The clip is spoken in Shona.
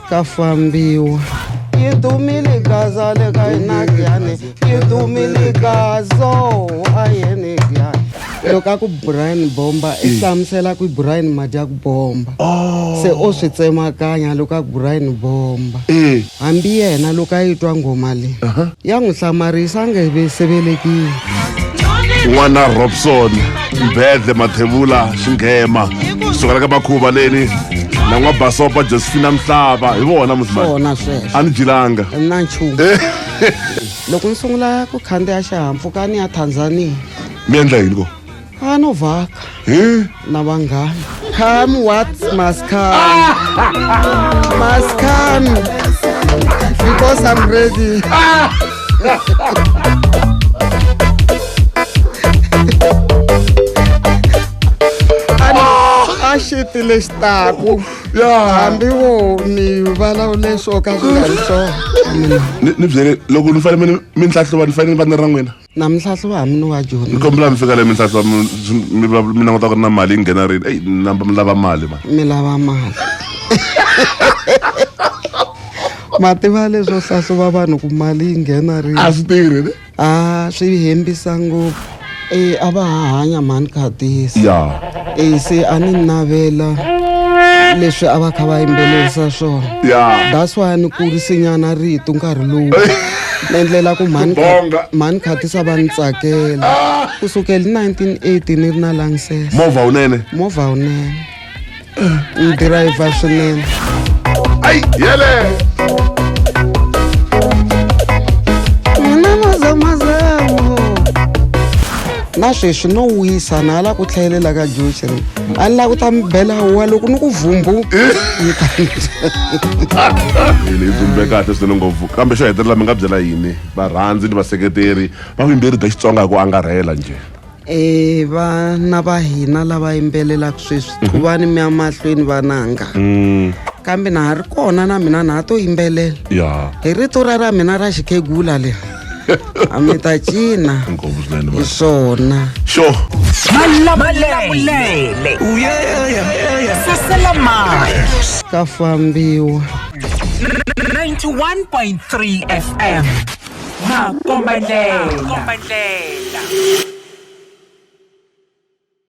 ka fambiwa yi dumile gaza le ka inagyane yi dumile gazo ayene gyane loko ku Brian Bomba ihlamusela ku Brian Madyak Bomba se o swi tsemakanya loko ku Brian Bomba hambi yena loko a yitwa ngoma le ya n'wi hlamarisa nge sebelekile n'wana Robson Mbedle Mathebula Xinghema kusukela ka Makhuva leni na n'waBasopa Josephine Mhlaba hi vona musimani swona sweswo a ni jilanga na nchumu loko ni sungula ku khandziya xihahampfhuka ni ya Tanzania mi endla yini ko a no vhaka na vanghana come what must come because I'm ready a xitile xitaku hambi wo ni vulavule swo ka swi nga ri swona ni byele loko ni fanele mi nhlahluva ni fanele ni va ni ra n'wina na mihlahluva hambi ni wa Joni ni kombela mi fika le mi nhlahluva mi languta ku ri na mali yi nghena rini eyi mi lava mali man mi lava mali mativa leswo hlahluva vanhu ku mali yi nghena rini a swi tirhi ne a swi hembisa ngopfu a va hanya mani khatisa ya se a ni navela leswi a va kha va yimbelelisa swona ya that's why ni kurisinyana rito nkarhi lowu ni endlela ku mani khatisa va ni tsakela kusukela 1980 ni ri na langsese movha unene ni driver swinene ai yele na sweswi no wisa na ala ku tlhelela ka Joshi a ni la ku ta mi bela wa loko ni ku vhumbu ni dzumbe kahle swinene ngopfu kambe xo hetelela mi nga byela yini varhandzi ni vaseketeri va vuyimbeleri bya Xitsonga hi ku angarhela nje vana va hina lava yimbelelaka sweswi ku va ni mi ya mahlweni vananga kambe na ha ri kona na mina na ha to yimbelela ya hi rito ra mina ra xikhegula le a mi ta cina hi swona sure Malamulele Sasela Maya ka fambiwa 91.3 FM Makombandlela